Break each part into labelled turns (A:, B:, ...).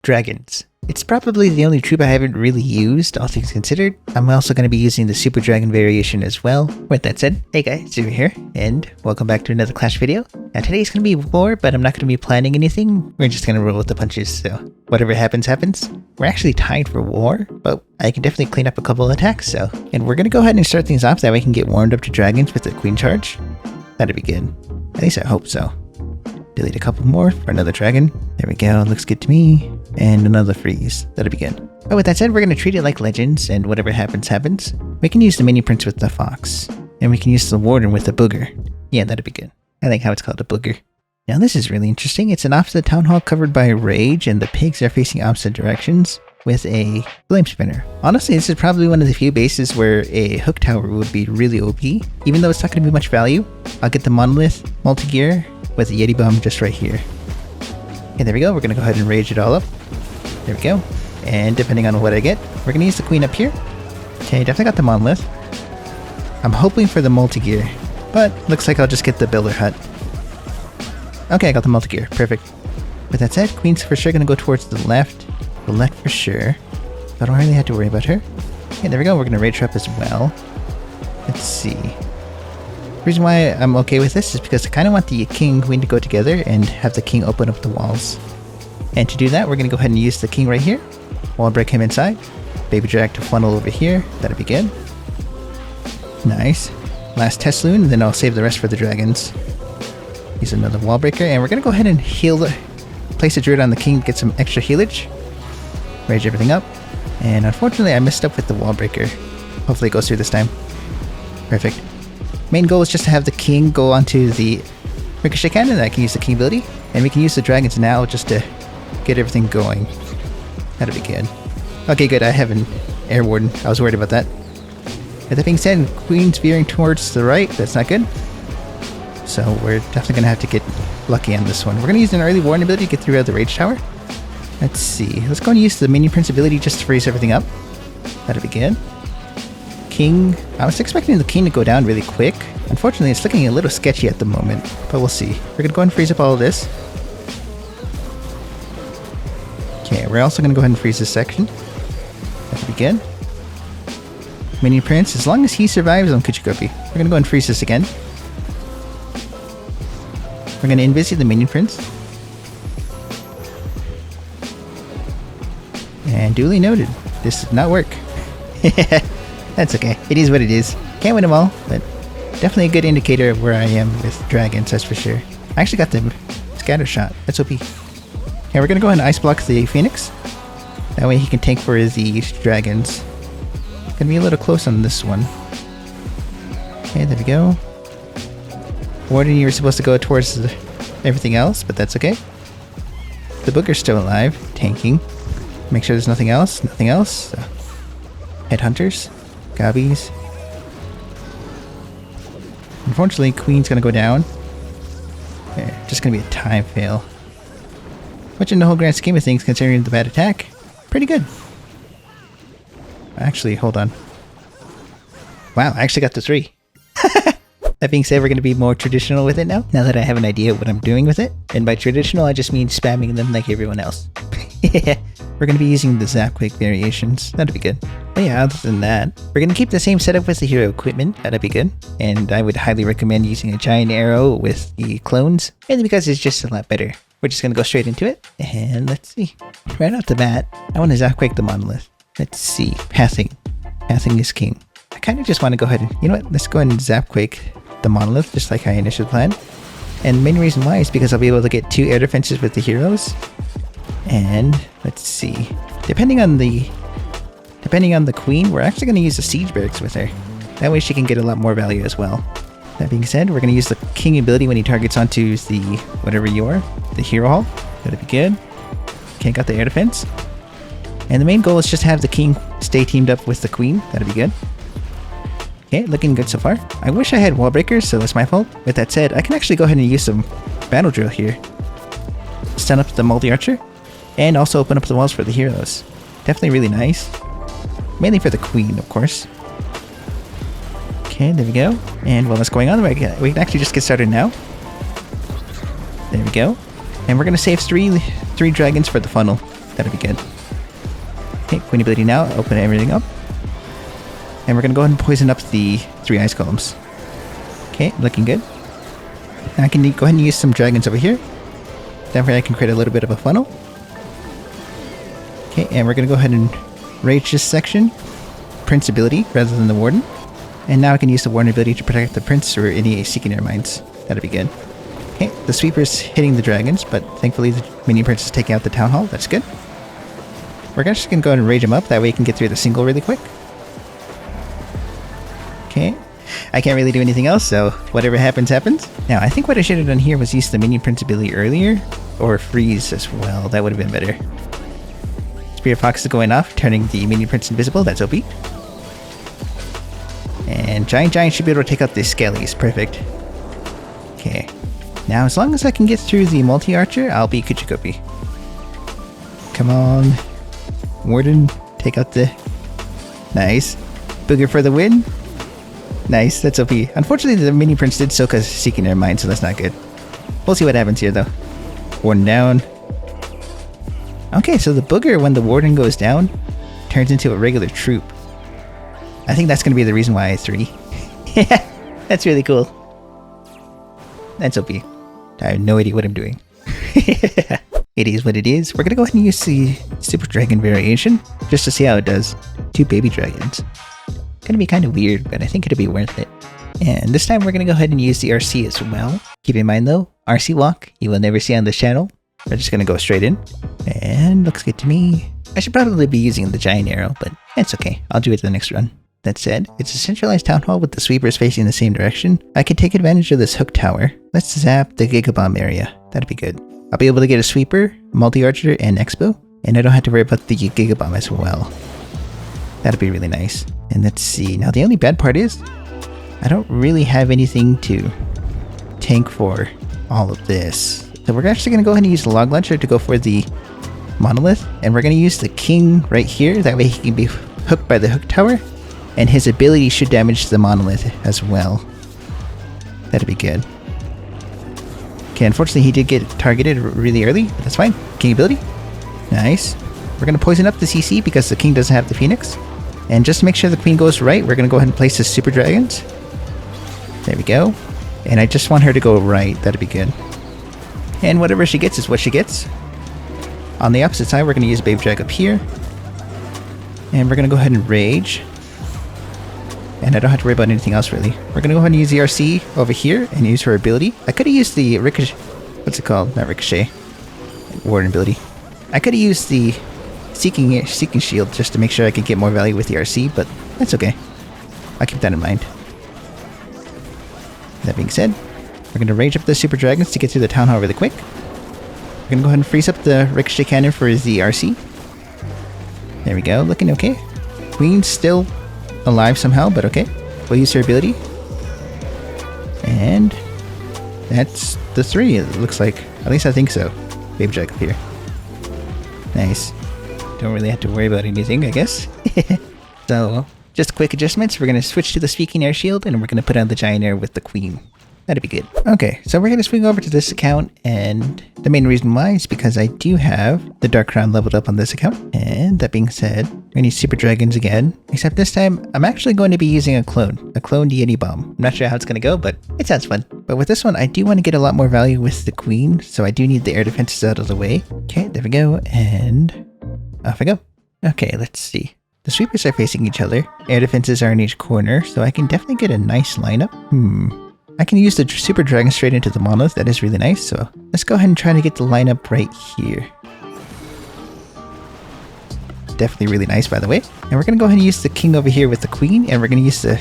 A: Dragons. It's probably the only troop I haven't really used, all things considered. I'm also going to be using the Super Dragon variation as well. With that said, hey guys, Zero here, and welcome back to another Clash video. Now today's going to be war, but I'm not going to be planning anything. We're just going to roll with the punches, so whatever happens, happens. We're actually tied for war, but I can definitely clean up a couple of attacks, so. And we're going to go ahead and start things off, that way I can get warmed up to dragons with the queen charge. That'd be good. At least I hope so. Delete a couple more for another dragon. There we go, looks good to me. And another freeze. That'll be good. But with that said, we're going to treat it like legends, and whatever happens, happens. We can use the mini prince with the fox. And we can use the warden with the booger. Yeah, that'd be good. I like how it's called a booger. Now this is really interesting. It's an opposite town hall covered by rage, and the pigs are facing opposite directions with a flame spinner. Honestly, this is probably one of the few bases where a hook tower would be really OP. Even though it's not going to be much value, I'll get the monolith multi-gear with a Yeti bomb just right here. Okay, there we go. We're going to go ahead and rage it all up. There we go. And depending on what I get, we're going to use the queen up here. Okay, definitely got the monolith. I'm hoping for the multi-gear, but looks like I'll just get the builder hut. Okay, I got the multi-gear. Perfect. With that said, queen's for sure going to go towards the left. The left for sure. I don't really have to worry about her. Okay, there we go. We're going to rage her up as well. Let's see. The reason why I'm okay with this is because I kind of want the king and queen to go together and have the king open up the walls. And to do that, we're going to go ahead and use the king right here. Wall break him inside. Baby drag to funnel over here. That'll be good. Nice. Last test loon, and then I'll save the rest for the dragons. Use another wall breaker, and we're going to go ahead and place a druid on the king to get some extra healage. Rage everything up. And unfortunately, I messed up with the wall breaker. Hopefully it goes through this time. Perfect. Main goal is just to have the king go onto the ricochet cannon, and I can use the king ability. And we can use the dragons now just to get everything going. That'll be good. Okay, good. I have an air warden. I was worried about that. With that being said, queen's veering towards the right. That's not good. So we're definitely going to have to get lucky on this one. We're going to use an early warden ability to get through the rage tower. Let's see. Let's go and use the minion prince ability just to freeze everything up. That'll be good. King. I was expecting the king to go down really quick. Unfortunately, it's looking a little sketchy at the moment, but we'll see. We're going to go ahead and freeze up all of this. Okay, we're also going to go ahead and freeze this section. That'll be good. Minion prince, as long as he survives on Kuchikopi. We're going to go and freeze this again. We're going to invis the minion prince. And duly noted, this did not work. That's okay. It is what it is. Can't win them all, but definitely a good indicator of where I am with dragons, that's for sure. I actually got the scatter shot. That's OP. Okay, we're going to go ahead and ice block the phoenix. That way he can tank for the dragons. Gonna be a little close on this one. Okay, there we go. Warden, you were supposed to go towards everything else, but that's okay. The booger's still alive, tanking. Make sure there's nothing else. Nothing else. Headhunters. Gobbies. Unfortunately, queen's gonna go down. Okay, just gonna be a time fail. Which in the whole grand scheme of things, considering the bad attack, pretty good. Actually, hold on. Wow, I actually got the 3. That being said, we're going to be more traditional with it now that I have an idea of what I'm doing with it. And by traditional, I just mean spamming them like everyone else. We're going to be using the Zap Quick variations. That'd be good. But yeah, other than that, we're going to keep the same setup with the hero equipment. That'd be good. And I would highly recommend using a giant arrow with the clones. And because it's just a lot better. We're just going to go straight into it. And let's see. Right off the bat, I want to Zap Quick the monolith. Let's see. Pathing. Pathing is king. I kind of just want to go ahead and, you know what? Let's go ahead and Zap Quake the monolith, just like I initially planned. And the main reason why is because I'll be able to get 2 air defenses with the heroes. And let's see. Depending on the queen, we're actually going to use the siege barracks with her. That way she can get a lot more value as well. That being said, we're going to use the king ability when he targets onto the whatever you are, the hero hall. That'll be good. Okay, got the air defense. And the main goal is just have the king stay teamed up with the queen. That'll be good. Okay, looking good so far. I wish I had wall breakers, so that's my fault. With that said, I can actually go ahead and use some battle drill here. Stun up the multi-archer. And also open up the walls for the heroes. Definitely really nice. Mainly for the queen, of course. Okay, there we go. And while that's going on, we can actually just get started now. There we go. And we're going to save three dragons for the funnel. That'll be good. Okay, Queen ability now. Open everything up. And we're going to go ahead and poison up the 3 ice columns. Okay, looking good. And I can go ahead and use some dragons over here. That way I can create a little bit of a funnel. Okay, and we're going to go ahead and rage this section. Prince ability rather than the warden. And now I can use the warden ability to protect the prince or any seeking air mines. That'll be good. Okay, the sweeper's hitting the dragons, but thankfully the minion prince is taking out the town hall. That's good. We're just going to go ahead and rage him up. That way we can get through the single really quick. Okay. I can't really do anything else, so whatever happens, happens. Now, I think what I should have done here was use the minion prince ability earlier, or freeze as well. That would have been better. Spirit Fox is going off, turning the minion prince invisible. That's OP. And Giant should be able to take out the Skellies. Perfect. Okay. Now, as long as I can get through the multi-archer, I'll be Kuchikopi. Come on. Warden, take out the... Nice. Booger for the win. Nice, that's OP. Unfortunately, the mini prince did soak us seeking their mind, so that's not good. We'll see what happens here, though. Warden down. Okay, so the booger, when the warden goes down, turns into a regular troop. I think that's going to be the reason why I 3. Yeah, that's really cool. That's OP. I have no idea what I'm doing. It is what it is. We're going to go ahead and use the Super Dragon variation, just to see how it does. 2 baby dragons. Gonna be kind of weird, but I think it'll be worth it. And this time we're gonna go ahead and use the RC as well. Keep in mind though, RC walk you will never see on this channel. We're just gonna go straight in. And looks good to me. I should probably be using the giant arrow, but it's okay. I'll do it the next run. That said, it's a centralized town hall with the sweepers facing the same direction. I can take advantage of this hook tower. Let's zap the Gigabomb area. That'd be good. I'll be able to get a sweeper, multi-archer, and expo. And I don't have to worry about the Gigabomb as well. That'd be really nice. And let's see. Now the only bad part is I don't really have anything to tank for all of this. So we're actually going to go ahead and use the log launcher to go for the monolith. And we're going to use the king right here. That way he can be hooked by the hook tower. And his ability should damage the monolith as well. That'd be good. Okay, unfortunately he did get targeted really early, but that's fine. King ability. Nice. We're going to poison up the CC because the king doesn't have the phoenix. And just to make sure the queen goes right, we're going to go ahead and place the super dragons. There we go. And I just want her to go right. That'd be good. And whatever she gets is what she gets. On the opposite side, we're going to use Baby Drag up here. And we're going to go ahead and rage. And I don't have to worry about anything else really. We're going to go ahead and use the RC over here and use her ability. I could have used the ricochet... What's it called? Not ricochet. Warden ability. I could have used the Seeking Shield just to make sure I could get more value with the RC, but that's okay. I'll keep that in mind. That being said, we're going to rage up the Super Dragons to get through the Town Hall really quick. We're going to go ahead and freeze up the Ricochet Cannon for the RC. There we go, looking okay. Queen's still alive somehow, but okay. We'll use her ability. And that's the 3, it looks like. At least I think so. Baby Drag up here. Nice. Don't really have to worry about anything, I guess. So, just quick adjustments. We're going to switch to the Speaking Air Shield, and we're going to put on the Giant Air with the Queen. That'd be good. Okay, so we're going to swing over to this account, and the main reason why is because I do have the Dark Crown leveled up on this account. And that being said, we need Super Dragons again, except this time, I'm actually going to be using a clone deity bomb. I'm not sure how it's going to go, but it sounds fun. But with this one, I do want to get a lot more value with the Queen, so I do need the air defenses out of the way. Okay, there we go, and off I go. Okay, let's see. The sweepers are facing each other. Air defenses are in each corner, so I can definitely get a nice lineup. I can use the Super Dragon straight into the monolith. That is really nice, so let's go ahead and try to get the lineup right here. Definitely really nice, by the way. And we're going to go ahead and use the king over here with the queen, and we're going to use the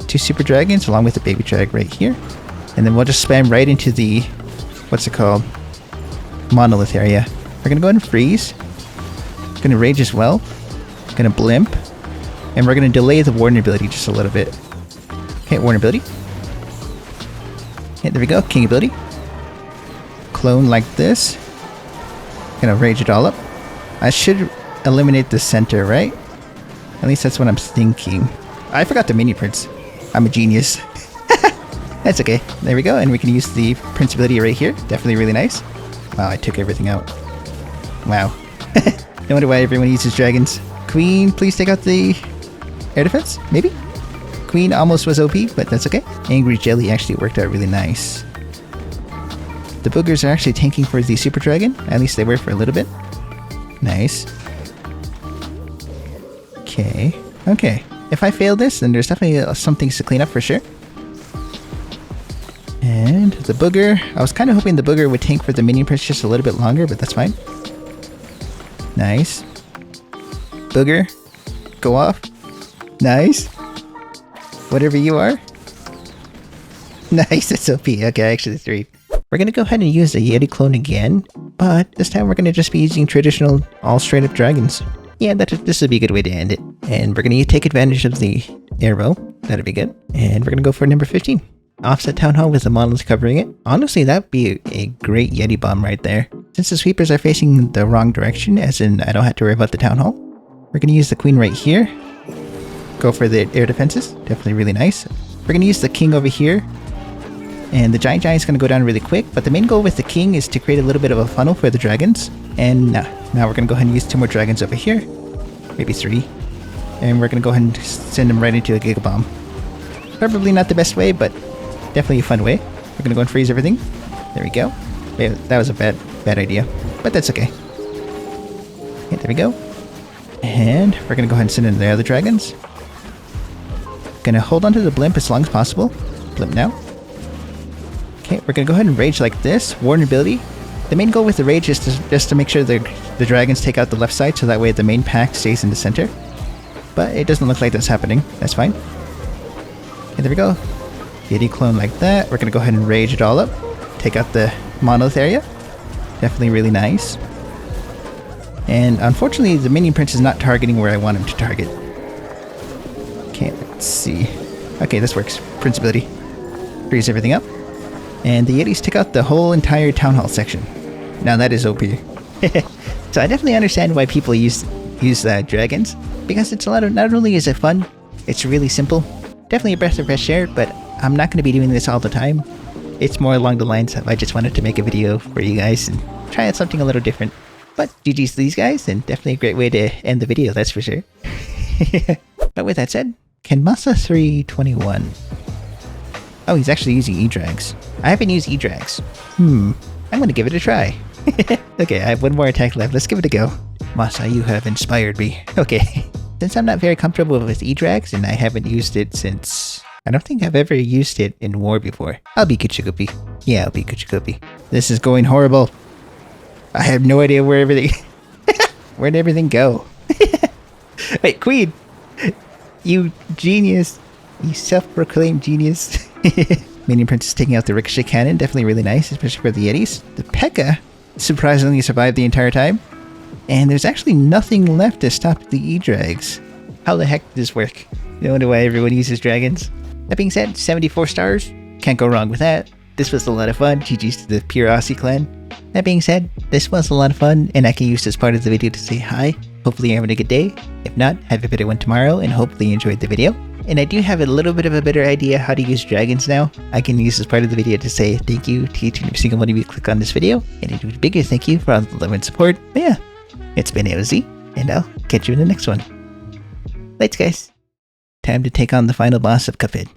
A: 2 Super Dragons along with the baby drag right here. And then we'll just spam right into the, what's it called? Monolith area. We're going to go ahead and freeze. Going to rage as well. Going to blimp. And we're going to delay the warden ability just a little bit. Okay, warden ability. Okay, there we go. King ability. Clone like this. Going to rage it all up. I should eliminate the center, right? At least that's what I'm thinking. I forgot the mini prince. I'm a genius. That's okay. There we go. And we can use the prince ability right here. Definitely really nice. Wow, I took everything out. Wow. No wonder why everyone uses dragons. Queen, please take out the air defense? Maybe? Queen almost was OP, but that's okay. Angry Jelly actually worked out really nice. The boogers are actually tanking for the Super Dragon. At least they were for a little bit. Nice. Okay. Okay. If I fail this, then there's definitely some things to clean up for sure. And the booger. I was kind of hoping the booger would tank for the minion prince just a little bit longer, but that's fine. Nice. Booger. Go off. Nice. Whatever you are. Nice, it's OP. Okay, actually 3. We're going to go ahead and use the Yeti clone again, but this time we're going to just be using traditional all straight up dragons. Yeah, this would be a good way to end it. And we're going to take advantage of the arrow. That'd be good. And we're going to go for number 15. Offset Town Hall with the models covering it. Honestly, that'd be a great Yeti bomb right there. Since the sweepers are facing the wrong direction, as in I don't have to worry about the Town Hall, we're going to use the queen right here. Go for the air defenses. Definitely really nice. We're going to use the king over here. And the giant is going to go down really quick, but the main goal with the king is to create a little bit of a funnel for the dragons. And now we're going to go ahead and use 2 more dragons over here. Maybe 3. And we're going to go ahead and send them right into a Giga Bomb. Probably not the best way, but definitely a fun way. We're going to go and freeze everything. There we go. Yeah, that was a bad idea, but that's okay. Okay, there we go. And we're going to go ahead and send in the other dragons. Going to hold onto the blimp as long as possible. Blimp now. Okay, we're going to go ahead and rage like this. Warden ability. The main goal with the rage is just to make sure the dragons take out the left side, so that way the main pack stays in the center. But it doesn't look like that's happening. That's fine. Okay, there we go. Yeti clone like that. We're going to go ahead and rage it all up. Take out the monolith area. Definitely really nice. And unfortunately, the minion prince is not targeting where I want him to target. Okay, let's see. Okay, this works. Prince ability. Freeze everything up. And the Yetis took out the whole entire Town Hall section. Now that is OP. So I definitely understand why people use dragons, because it's not only is it fun, it's really simple. Definitely a breath of fresh air, but I'm not going to be doing this all the time. It's more along the lines of I just wanted to make a video for you guys and try out something a little different. But GG's to these guys, and definitely a great way to end the video, that's for sure. But with that said, Kenmasa 321. Oh, he's actually using E-Drags. I haven't used E-Drags. I'm gonna give it a try. Okay, I have 1 more attack left. Let's give it a go. Masa, you have inspired me. Okay. Since I'm not very comfortable with E-Drags, and I haven't used it since... I don't think I've ever used it in war before. I'll be Kuchikupi. Yeah, I'll be Kuchikupi. This is going horrible. I have no idea where everything... Where'd everything go? Wait, Queen! You genius. You self-proclaimed genius. Minion Prince is taking out the Ricochet Cannon. Definitely really nice, especially for the Yetis. The P.E.K.K.A. surprisingly survived the entire time. And there's actually nothing left to stop the E-Drags. How the heck did this work? No wonder why everyone uses dragons. That being said, 74 stars. Can't go wrong with that. This was a lot of fun. GG's to the pure Aussie clan. That being said, this was a lot of fun, and I can use this part of the video to say hi. Hopefully you're having a good day. If not, have a better one tomorrow, and hopefully you enjoyed the video. And I do have a little bit of a better idea how to use dragons now. I can use this part of the video to say thank you to each and every single one of you who click on this video, and a bigger thank you for all the love and support. But yeah, it's been AOZ, and I'll catch you in the next one. Thanks guys. Time to take on the final boss of Cuphead.